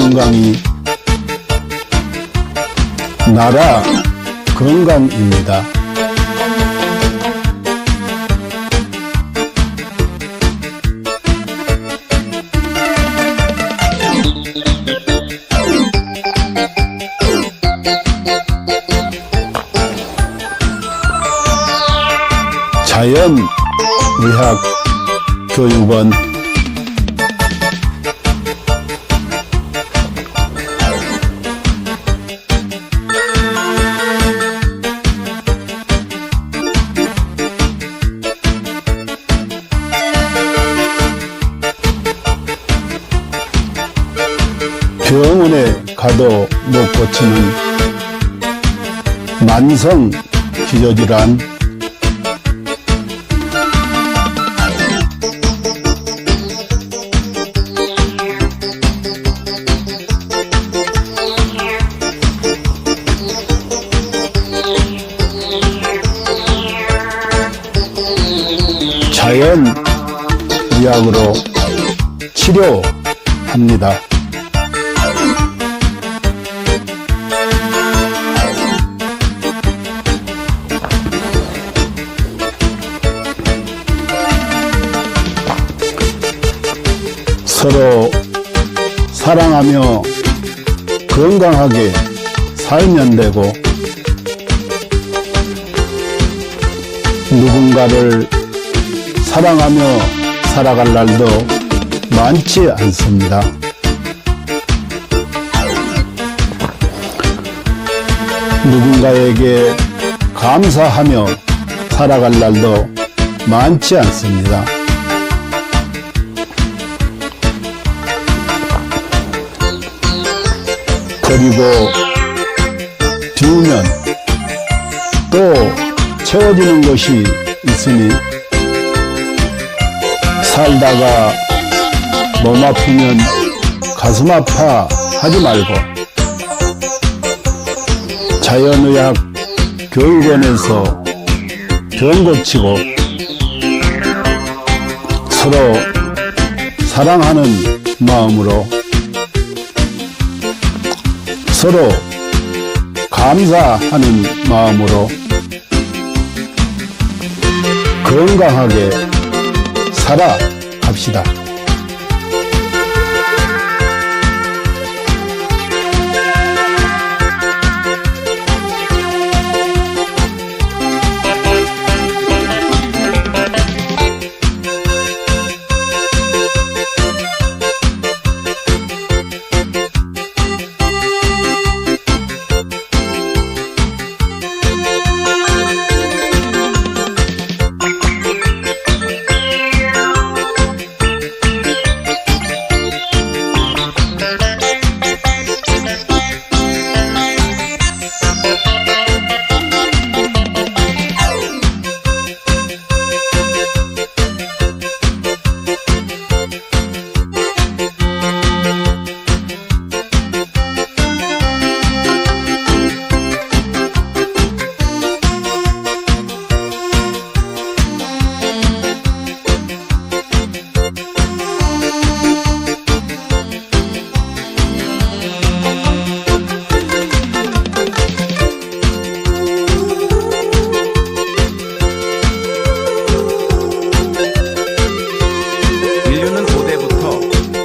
건강이 나라 건강입니다. 자연의학교육원 병원에 가도 못 고치는 만성 기저질환, 자연의학으로 치료합니다. 서로 사랑하며 건강하게 살면 되고, 누군가를 사랑하며 살아갈 날도 많지 않습니다. 누군가에게 감사하며 살아갈 날도 많지 않습니다. 그리고 비우면 또 채워지는 것이 있으니, 살다가 몸 아프면 가슴 아파 하지 말고 자연의학 교육원에서 병 고치고 서로 사랑하는 마음으로 서로 감사하는 마음으로 건강하게 살아갑시다.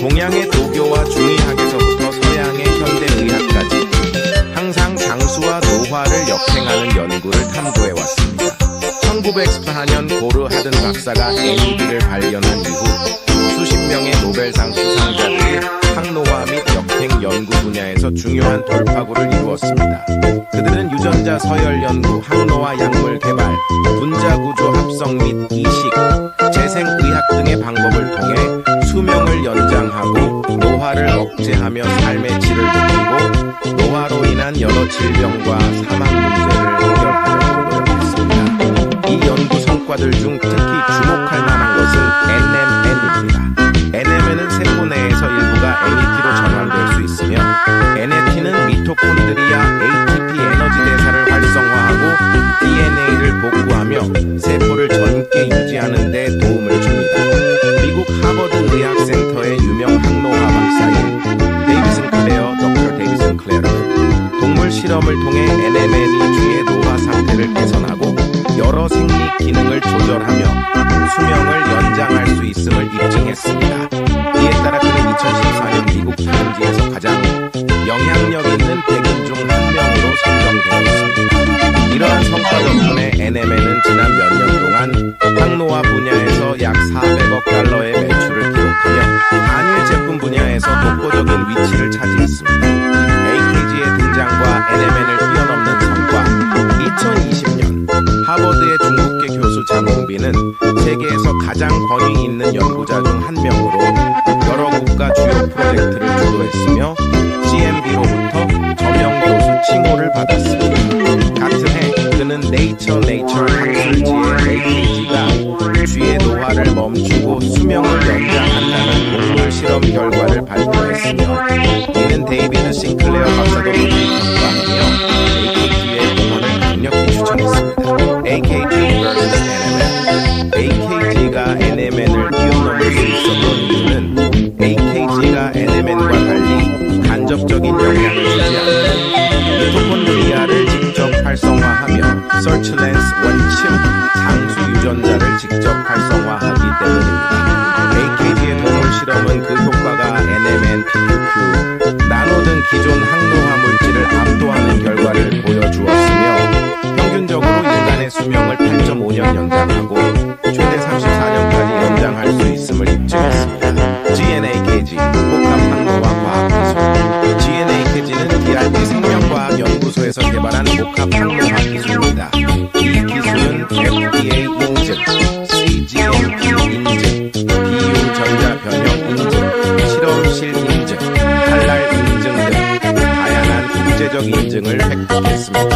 동양의 도교와 중의학에서부터 서양의 현대의학까지 항상 장수와 노화를 역행하는 연구를 탐구해왔습니다. 1914년 고르 하든 박사가 NAD를 발견한 이후 수십 명의 노벨상 수상자들이 항노화 및 역행 연구 분야에서 중요한 돌파구를 이루었습니다. 그들은 유전자 서열 연구, 항노화 약물 개발, 분자구조 합성 및 이식, 재생의학 등의 방법을 통해 수명을 연장하고 노화를 억제하며 삶의 질을 높이고 노화로 인한 여러 질병과 사망 문제를 해결하려고 노력했습니다. 이 연구 성과들 중 특히 주목할 만한 것은 NMN입니다. NMN은 세포 내에서 일부가 NAT로 전환될 수 있으며, NAT는 미토콘드리아 ATP 에너지 대사를 활성화하고 DNA를 복구하며 세포를 젊게 유지하는 데 도움을 줍니다. 미국 하버드 의학센터의 유명 항노화 박사인 데이비슨 클레어 조합을 통해 NMN이 쥐의 노화 상태를 개선하고 여러 생리 기능을 조절하며 수명을 연장할 수 있음을 입증했습니다. 이에 따라 그는 2014년 미국 타임지에서 가장 영향력 있는 100인 중 한 명으로 선정되었습니다. 이러한 성과 덕분에 NMN은 지난 몇 년 동안 항노화 분야에서 약 400억 달러의 매출을 기록하며 단일 제품 분야에서 독보적인 위치를 차지했습니다. AKG의 등장과 NMN을 뛰어넘는 성과. 2020년 하버드의 중국계 교수 장홍빈은 세계에서 가장 권위 있는 연구자 중 한 명으로 여러 국가 주요 프로젝트를 주도했으며 GMB로부터 저명 교수 칭호를 받았습니다. 같은 해 그는 네이처 학술지의 AKG가 쥐의 노화를 멈추고 수명을 연장한다는 동물 실험 결과를 발표했으며 이는 데이비드 싱클레어 박사도 평가하며 AKG의 응원을 강력히 추천했습니다. AKG vs NMN. AKG가 NMN을 뛰어넘을 수 있었던 이유는 AKG가 NMN과 달리 간접적인 영향을 주지 않는 미토콘드리아를 직접 활성화하며 서치랜스 원칙 장수 유전자를 직접 활성화하기 때문입니다. AKG의 동물 실험은 그 효과가 NMN, PQQ, 나노 등 기존 항노화 물질을 압도하는 결과를 보여주었으며 평균적으로 인간의 수명을 8.5년 연장하고 최대 34년까지 연장할 수 있음을 입증했습니다. GNAKG, 복합 항노화 과학 기술. GNAKG는 DRT 생명과학 연구소에서 개발한 복합 항노화 기술입니다. 이 기술은 FDA 인증, CGMP 인증, 비유전자 변형 인증, 실험실 인증, 할랄 인증 등 다양한 국제적 인증을 획득했습니다.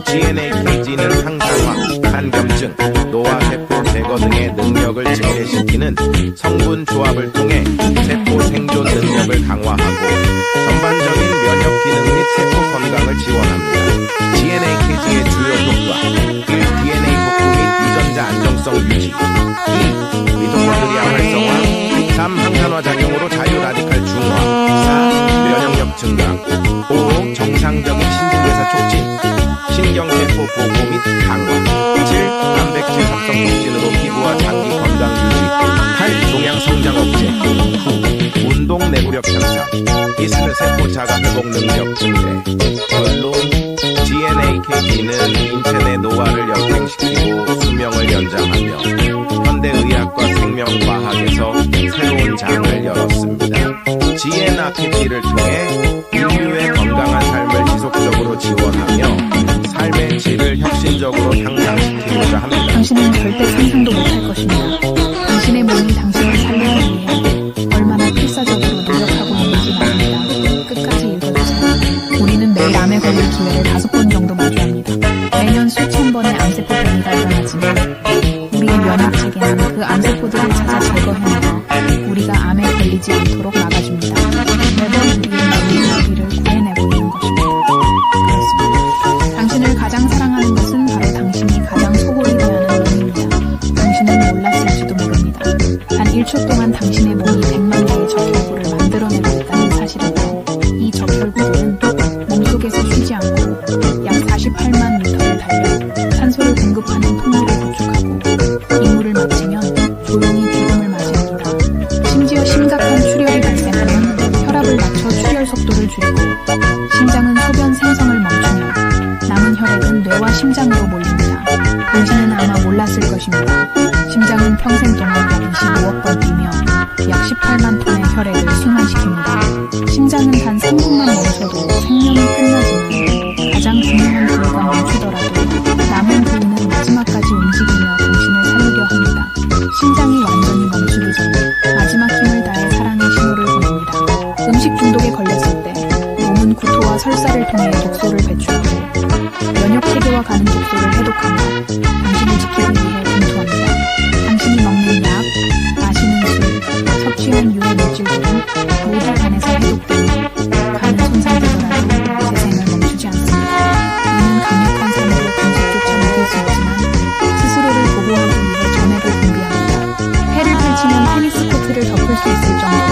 GNAKG는 항산화, 간염증, 노화세포 제거 등의 능력을 증대시키는 성분 조합을 통해 세포 생존 능력을 강화하고 전반적인 면역 기능 및 세포 건강을 지원합니다. GNAKG의 주요 효과 1. DNA 복구 및 유전자 안정성 유지 2. 미토콘드리아 활성화 3. 항산화 작용으로 자유 라디칼 중화 4. 면역력 증강 5. 정상적인 신진대사 촉진 신경세포 보호 및 강화 7. 단백질 합성 촉진으로 피부와 장기 건강 유지 8. 종양 성장 억제 9. 운동 내구력 향상 이스는 세포 자가 회복 능력 증대 결론 GNAKG는 인체 내 노화를 역행시키고 수명을 연장하며 현대의학과 생명과학에서 새로운 장을 열었습니다. GNAKG를 통해 인류의 건강한 삶을 지속적으로 지원하며 삶의 질을 혁신적으로 향상시키고자 합니다. 당신은 절대 상상도 못할 것입니다. 당신의 몸이 당신을 살리기 위해 얼마나 필사적으로 노력하고 있는지 말입니다. 끝까지 읽어주세요. 우리는 매일 암에 걸릴 기회를 5번 정도 마주합니다. 매년 수천 번의 암세포병이 발생하지만 우리의 면역체계는 그 암세포들을 찾아 제거해내어 우리가 암에 걸리지 않도록 막아줍니다. 매번 우리의 우리를 구해내고 있는 것입니다. 그렇습니다. 당신을 가장 사랑하는 것은 바로 당신이 가장 소홀히 대하는 일입니다. 당신은 몰랐을지도 모릅니다. 단 1초 동안 당신의 몸이 100만 개의 적혈구를 만들어내고 있다는 사실은요. 이 적혈구들은 몸속에서 쉬지 않고 약 48만 미터를 달려 산소를 공급하는 통로를 구축하고 임무를 마치면 조용히 죽음을 맞이합니다. 심지어 심각한 출혈이 발생하면 혈압을 낮춰 출혈 속도를 줄이고 심장은 소변 생성을 멈추며 남은 혈액은 뇌와 심장으로 몰립니다. 당신은 아마 몰랐을 것입니다. 심장은 평생 동안 약 25억 번 뛰며 약 18만 톤의 혈액을 순환시킵니다. 심장은 단 3분만 멈춰도 생명이 끝나지만 가장 중요한 부위가 멈추더라도 남은 부위는 마지막까지 움직이며 당신을 살리려 합니다. 심장이 완전히 멈추기 전 마지막 힘을 다해 사랑의 신호를 보냅니다. 음식 중독에 걸렸을 때 몸은 구토와 설사를 통해 독소를 배출하고 면역체계와 가는 독소를 해독하며 당신을 지키기 위해 분투합니다. 당신이 먹는 약, 마시는 술, 섭취한 유해 물질들은 모두 간에서 해독되며 간은 손상되더라도 재생을 멈추지 않습니다. 이는 강력한 삶으로 금식조차 먹일 수 있지만 스스로를 보호하기 위해 전액을 분비합니다. 해를 펼치면 테니스 코트를 덮을 수 있을 정도